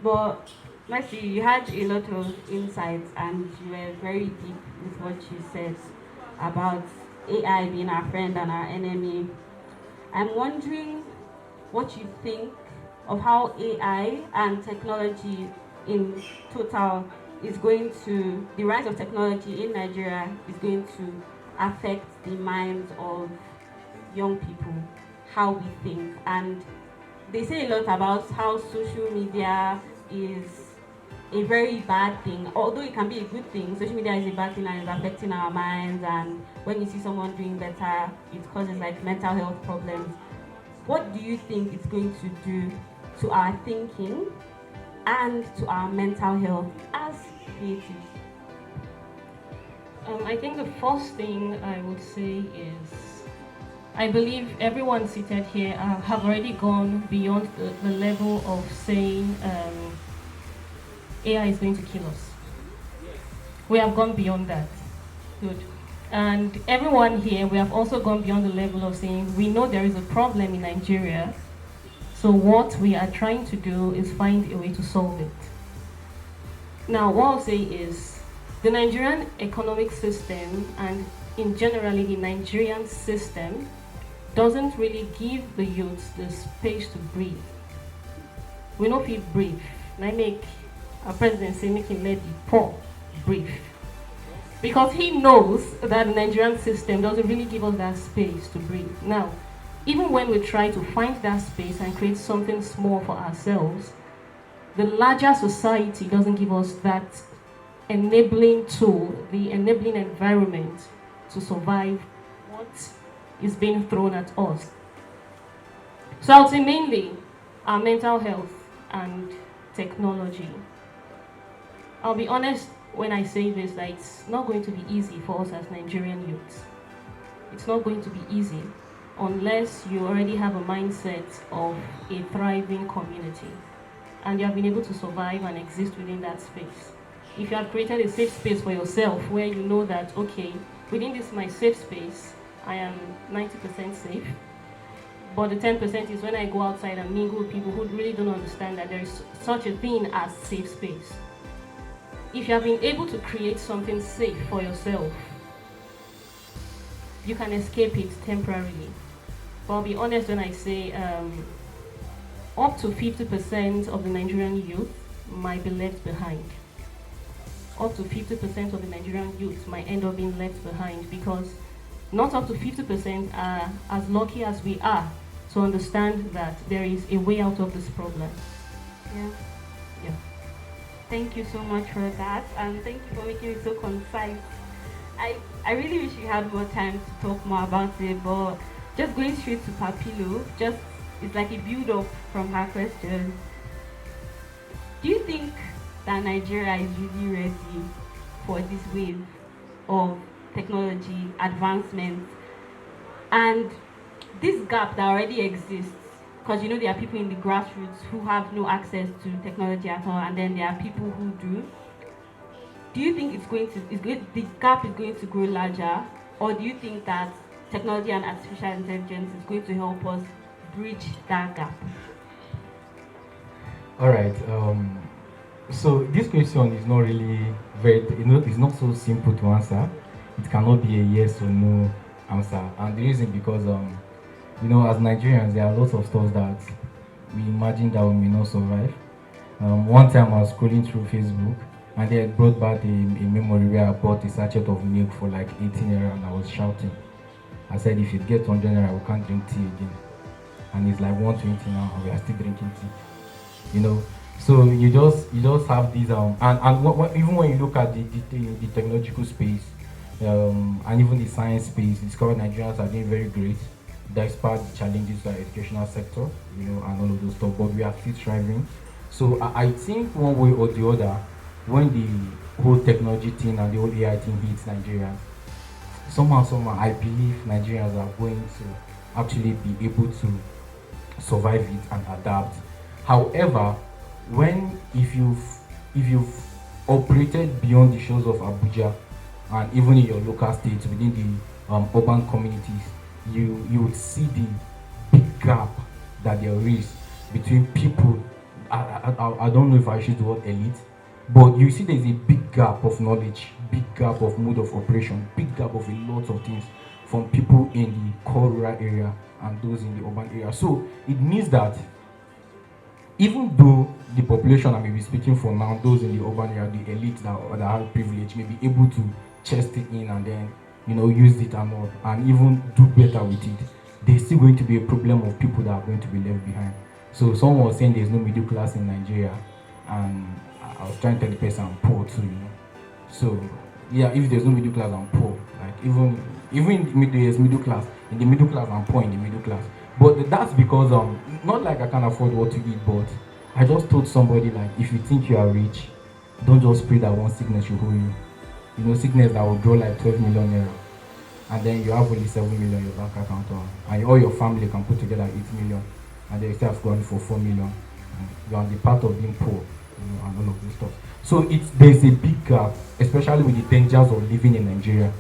But Mercy, you had a lot of insights and you were very deep with what you said about AI being our friend and our enemy. I'm wondering what you think of how AI and technology in total is going to, the rise of technology in Nigeria is going to affect the minds of young people, how we think. And they say a lot about how social media is a very bad thing, although it can be a good thing. Social media is a bad thing and is affecting our minds, and when you see someone doing better, it causes like mental health problems. What do you think it's going to do to our thinking and to our mental health as creatives? I think the first thing I would say is I believe everyone seated here have already gone beyond the level of saying AI is going to kill us. We have gone beyond that. Good. And everyone here, we have also gone beyond the level of saying we know there is a problem in Nigeria, so what we are trying to do is find a way to solve it. Now, what I'll say is the Nigerian economic system and in generally the Nigerian system doesn't really give the youth the space to breathe. We know if we breathe, I make our president say make him let the poor breathe. Because he knows that the Nigerian system doesn't really give us that space to breathe. Now, even when we try to find that space and create something small for ourselves, the larger society doesn't give us that enabling tool, the enabling environment to survive what is being thrown at us. So I would say mainly our mental health and technology. I'll be honest when I say this, that it's not going to be easy for us as Nigerian youths. It's not going to be easy unless you already have a mindset of a thriving community and you have been able to survive and exist within that space. If you have created a safe space for yourself where you know that, okay, within this my safe space, I am 90% safe, but the 10% is when I go outside and mingle with people who really don't understand that there is such a thing as safe space. If you have been able to create something safe for yourself, you can escape it temporarily. But I'll be honest when I say up to 50% of the Nigerian youth might be left behind. Up to 50% of the Nigerian youth might end up being left behind because not up to 50% are as lucky as we are to understand that there is a way out of this problem. Yeah. Yeah. Thank you so much for that, and thank you for making it so concise. I really wish we had more time to talk more about it, but just going straight to Papilo, just it's like a build up from her question. Do you think that Nigeria is really ready for this wave of technology advancement and this gap that already exists? Because you know there are people in the grassroots who have no access to technology at all, and then there are people who do. Do you think the gap is going to grow larger, or do you think that technology and artificial intelligence is going to help us bridge that gap? All right. So this question is not really very, it's not so simple to answer. It cannot be a yes or no answer, and the reason because as Nigerians, there are lots of stuff that we imagine that we may not survive. One time I was scrolling through Facebook, and they had brought back a memory where I bought a sachet of milk for like 18 naira, and I was shouting. I said, if it gets 100 naira, we can't drink tea again. And it's like 120 now, and we are still drinking tea. So you just have these even when you look at the technological space and even the science space, discover Nigerians are doing very great despite the challenges to our educational sector, and all of those stuff. But we are still thriving. So I think one way or the other, when the whole technology thing and the whole AI thing hits Nigeria, somehow I believe Nigerians are going to actually be able to survive it and adapt. However, if you've operated beyond the shores of Abuja and even in your local states within the urban communities, you would see the big that there is between people. I don't know if I should do word elite, but you see there's a big gap of knowledge, big gap of mode of operation, big gap of a lot of things from people in the core rural area and those in the urban area. So it means that even though the population I may be speaking for now, those in the urban area, the elite that have privilege, may be able to chest it in and then use it and all, and even do better with it. There's still going to be a problem of people that are going to be left behind. So someone was saying there's no middle class in Nigeria, and I was trying to tell the person I'm poor too. So yeah, if there's no middle class, I'm poor. Like even there's middle class. In the middle class, I'm poor in the middle class. But that's because not like I can't afford what to eat, but I just told somebody, like, if you think you are rich, don't just pray that one sickness should hold you. Sickness that will draw like 12 million naira, and then you have only 7 million in your bank account, and all your family can put together 8 million, and they still have gone for 4 million. And you're on the path of being poor, and all of this stuff. So there's a big gap, especially with the dangers of living in Nigeria.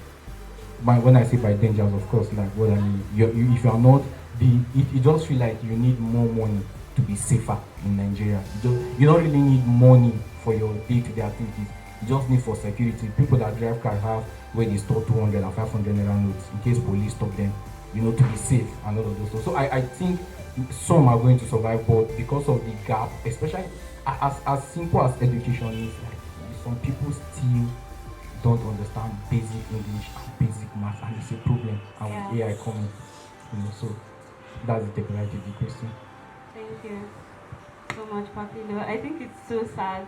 When I say by dangers, of course, like what I mean, if you are not it just feel like you need more money to be safer in Nigeria. You don't really need money for your day-to-day activities. You just need for security. People that drive cars have where they store 200 and 500 naira notes in case police stop them, to be safe and all of those stuff. So I think some are going to survive, but because of the gap, especially as simple as education is, like, some people still don't understand basic English and basic math, and it's a problem. And with AI coming, so that's the technology of the question. Thank you so much, Papino. I think it's so sad,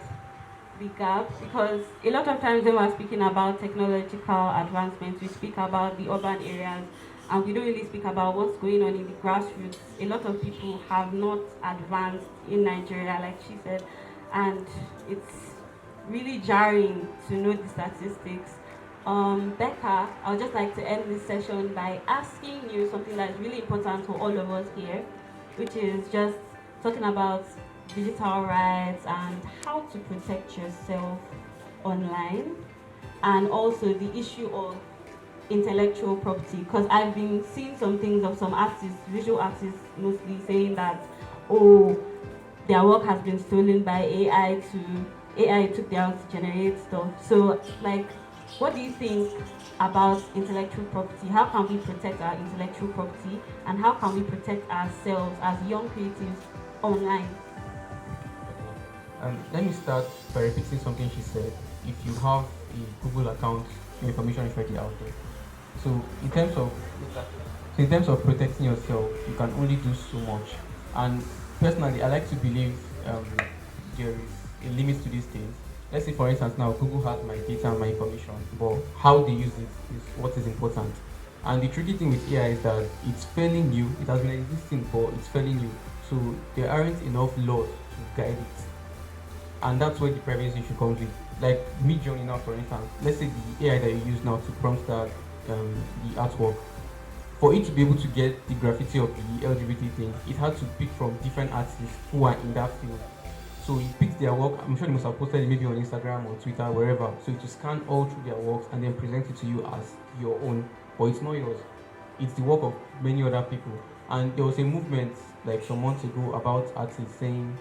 the gap, because a lot of times when we're speaking about technological advancements, we speak about the urban areas, and we don't really speak about what's going on in the grassroots. A lot of people have not advanced in Nigeria, like she said, and it's really jarring to know the statistics. Becca, I would just like to end this session by asking you something that's really important to all of us here, which is just talking about digital rights and how to protect yourself online, and also the issue of intellectual property, because I've been seeing some things of some artists, visual artists mostly, saying that, oh, their work has been stolen by AI took their to generate stuff. So, like, what do you think about intellectual property? How can we protect our intellectual property, and how can we protect ourselves as young creatives online? Let me start by repeating something she said. If you have a Google account, your information is already out there. So in terms of protecting yourself, you can only do so much. And personally, I like to believe there is a limit to these things. Let's say, for instance, now Google has my data and my information, but how they use it is what is important. And the tricky thing with AI is that it's fairly new. It has been existing, but it's fairly new. So there aren't enough laws to guide it. And that's where the privacy issue comes with. Like Midjourney now, for instance, let's say the AI that you use now to prompt that the artwork, for it to be able to get the graffiti of the LGBT thing, it had to pick from different artists who are in that field. So he picks their work. I'm sure they must have posted it maybe on Instagram or Twitter, wherever. So it will scan all through their works and then present it to you as your own, but it's not yours. It's the work of many other people. And there was a movement like some months ago about artists saying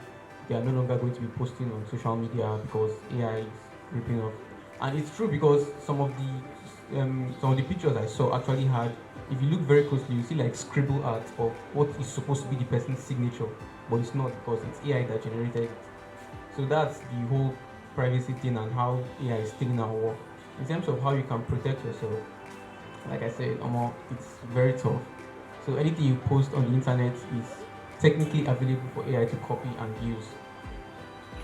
they are no longer going to be posting on social media because AI is ripping off. And it's true, because some of the pictures I saw actually had, if you look very closely, you see like scribble art of what is supposed to be the person's signature, but it's not, because it's AI that generated it. So that's the whole privacy thing and how AI is stealing our work. In terms of how you can protect yourself, like I said, it's very tough. So anything you post on the internet is technically available for AI to copy and use.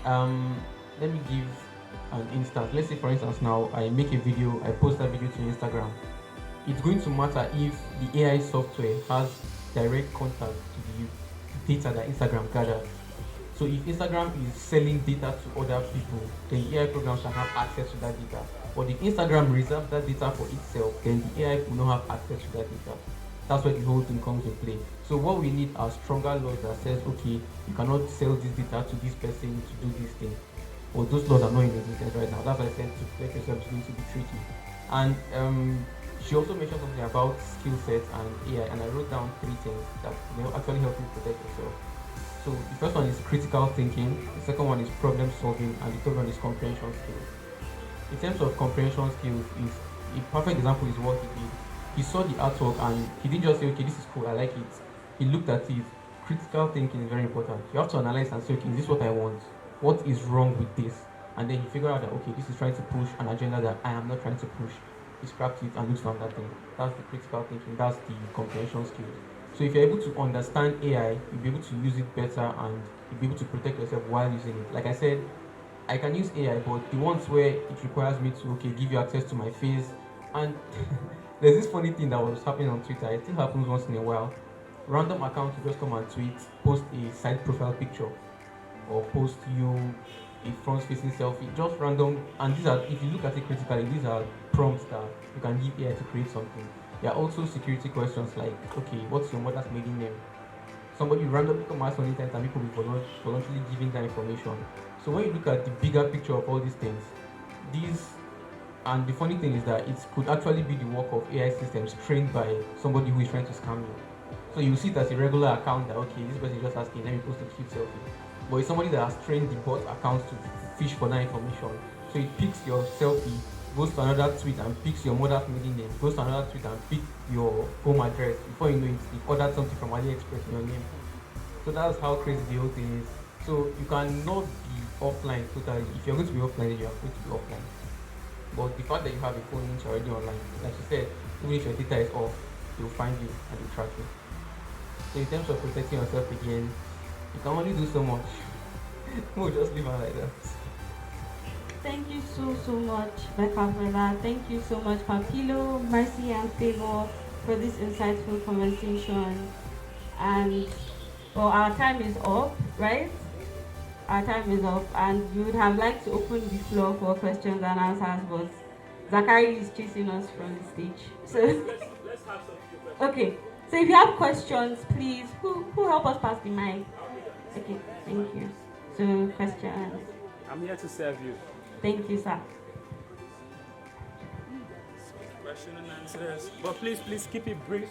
Let me give an instance. Let's say, for instance, now I make a video, I post that video to Instagram. It's going to matter if the AI software has direct contact to the data that Instagram gathers. So if Instagram is selling data to other people, then the AI program shall have access to that data. But if Instagram reserves that data for itself, then the AI will not have access to that data. That's where the whole thing comes into play. So what we need are stronger laws that says, okay, you cannot sell this data to this person to do this thing. But those laws are not in existence right now. That's why I said to protect yourself is going to be tricky. And She also mentioned something about skill sets and AI, and I wrote down three things that actually help you protect yourself. So the first one is critical thinking, the second one is problem solving, and the third one is comprehension skills. In terms of comprehension skills, is a perfect example is what he did. He saw the artwork and he didn't just say, okay, this is cool, I like it. He looked at it. Critical thinking is very important. You have to analyze and say, okay, is this what I want? What is wrong with this? And then he figured out that, okay, this is trying to push an agenda that I am not trying to push. He scrapped it and looks down that thing. That's the critical thinking. That's the comprehension skills. So if you're able to understand AI, you'll be able to use it better and you'll be able to protect yourself while using it. Like I said, I can use AI, but the ones where it requires me to, okay, give you access to my face. And there's this funny thing that was happening on Twitter. It still happens once in a while. Random accounts will just come and tweet, post a side profile picture, or post you a front-facing selfie, just random. And these are, if you look at it critically, these are prompts that you can give AI to create something. There are also security questions like, okay, what's your mother's maiden name? Somebody randomly come ask on the internet and people will voluntarily giving that information. So when you look at the bigger picture of all these things, and the funny thing is that it could actually be the work of AI systems trained by somebody who is trying to scam you. So you see it as a regular account that, okay, this person is just asking, let me post a cute selfie. But it's somebody that has trained the bot account to fish for that information. So it picks your selfie, goes to another tweet and picks your mother's maiden name, goes to another tweet and picks your home address. Before you know it, you've ordered something from AliExpress in your name. So that's how crazy the whole thing is. So you cannot be offline totally. If you're going to be offline, then you are going to be offline. But the fact that you have a phone means you're already online. Like you said, even if your data is off, they'll find you and they'll track you. So in terms of protecting yourself again, you can only do so much. We'll just leave it like that. Thank you so much, Becca, for that. Thank you so much, Papilo, Mercy, and Favor for this insightful conversation. And well, our time is up, right? Our time is up, and we would have liked to open the floor for questions and answers, but Zachary is chasing us from the stage. So let's have some questions. okay. So if you have questions, please, who help us pass the mic? Okay, thank you. So questions. I'm here to serve you. Thank you, sir. Question and answers. But please keep it brief.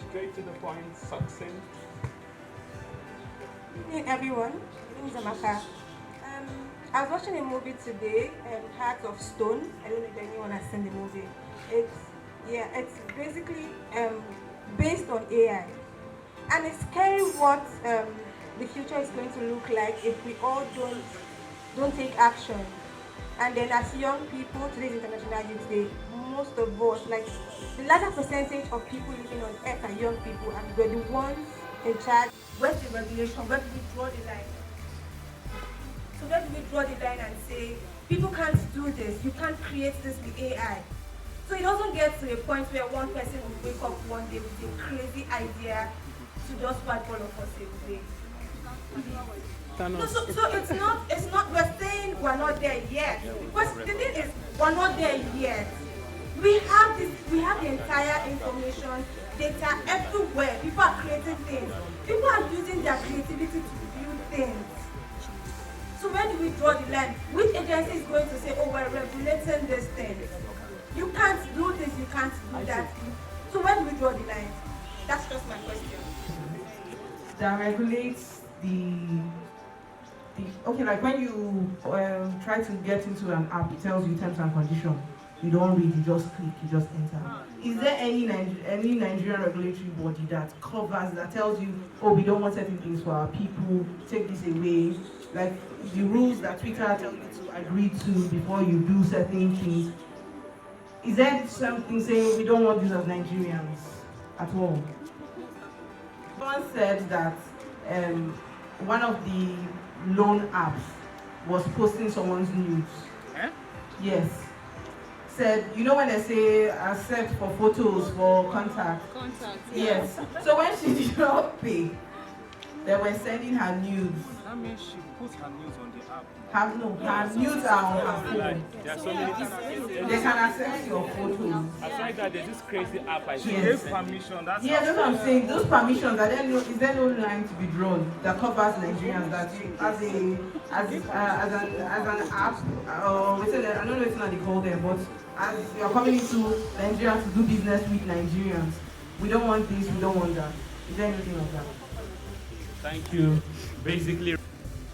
Straight to the point, succinct. Hey everyone, my name is Amaka. I was watching a movie today, Heart of Stone. I don't know if anyone has seen the movie. It's basically based on AI, and it's scary what the future is going to look like if we all don't take action. And then as young people, today's International Youth Day, most of us, like the larger percentage of people living on earth are young people, and we're the ones in charge. Where's the regulation? Where do we draw the line? So where do we draw the line and say, people can't do this, you can't create this with AI? So it doesn't get to a point where one person will wake up one day with a crazy idea to just wipe all of us away. No, so it's not, we're saying we're not there yet. But the thing is, we're not there yet. We have the entire information, data everywhere. People are creating things. People are using their creativity to build things. So where do we draw the line? Which agency is going to say, oh, we're regulating this thing? You can't do this, you can't do that. So where do we draw the line? That's just my question. That regulates the okay, like when you try to get into an app, it tells you terms and conditions. You don't read, you just click, you just enter. Is there any Nigerian regulatory body that covers, that tells you, oh, we don't want certain things for our people, take this away, like the rules that Twitter tells you to agree to before you do certain things? Is there something saying we don't want this as Nigerians at all? Someone said that one of the loan apps was posting someone's nudes. Eh? Yes. Said, you know when they say accept for photos for contact? Contact. Yes. So when she did not pay, They were sending her nudes. That means she puts her news on the app. Her nudes are on her phone. There are so many. They can access your photos. Aside that, there's this crazy app. I see. Yes. Gave permission. That's Yeah, that's what I'm saying. Those permissions, is there no line to be drawn that covers Nigerians that as an app, I don't know what they call them, but as you are coming into Nigeria to do business with Nigerians, we don't want this, we don't want that. Is there anything like that? Thank you. Basically.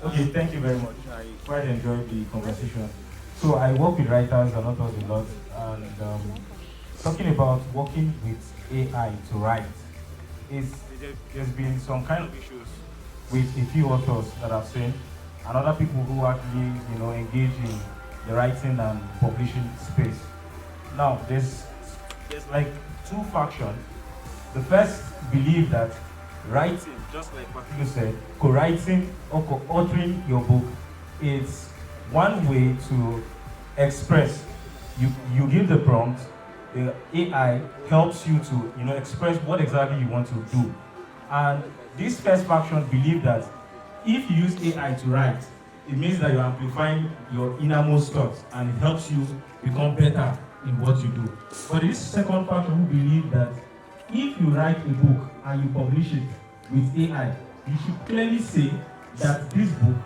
Okay, thank you very much. I quite enjoyed the conversation. So I work with writers and authors a lot, and talking about working with AI to write, there's been some kind of issues with a few authors that I've seen, and other people who actually engage in the writing and publishing space. Now there's like two factions. The first believe that writing, just like what you said, co-writing or co-authoring your book is one way to express. You give the prompt, the AI helps you to express what exactly you want to do. And this first faction believe that if you use AI to write, it means that you're amplifying your innermost thoughts and it helps you become better in what you do. But this second faction who believe that if you write a book and you publish it with AI, you should clearly say that this book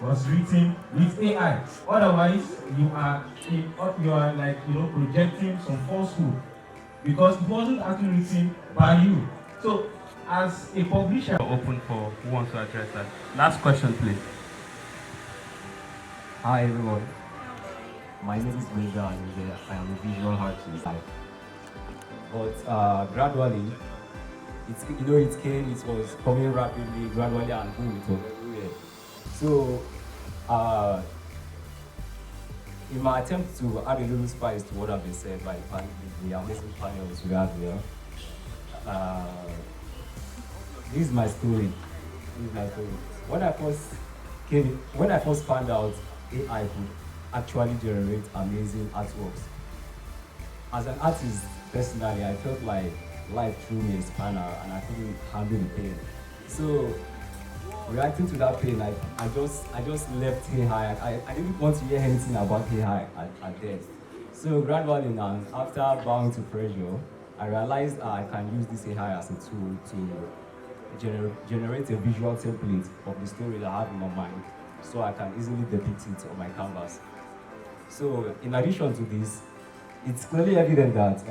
was written with AI. Otherwise, you are like projecting some falsehood because it wasn't actually written by you. So, as a publisher, Open for who wants to address that. Last question, please. Hi everyone, my name is Linda and I am a visual artist. But gradually, it was coming rapidly, gradually, and boom, it was everywhere. So, in my attempt to add a little spice to what I've been said by the amazing panels we have here, this is my story. When I first found out AI could actually generate amazing artworks, as an artist, personally, I felt like life threw me a spanner and I couldn't handle the pain. So, reacting to that pain, I just left AI. I didn't want to hear anything about AI at that. So gradually now, after bowing to pressure, I realized I can use this AI as a tool to generate a visual template of the story that I have in my mind, so I can easily depict it on my canvas. So in addition to this, it's clearly evident that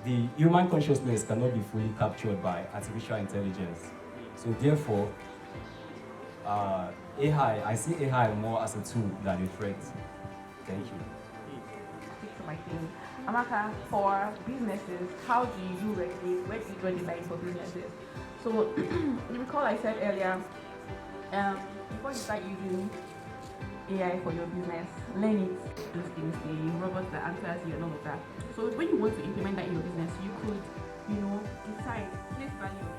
the human consciousness cannot be fully captured by artificial intelligence. So therefore, I see AI more as a tool than a threat. Thank you. Stick to my thing. Amaka, for businesses, how do you regulate? Where do you draw the line for businesses? So, you recall I said earlier, before you start using AI for your business, learn it, those things, the robots that answers you and all of that. So when you want to implement that in your business, you could, decide, place value.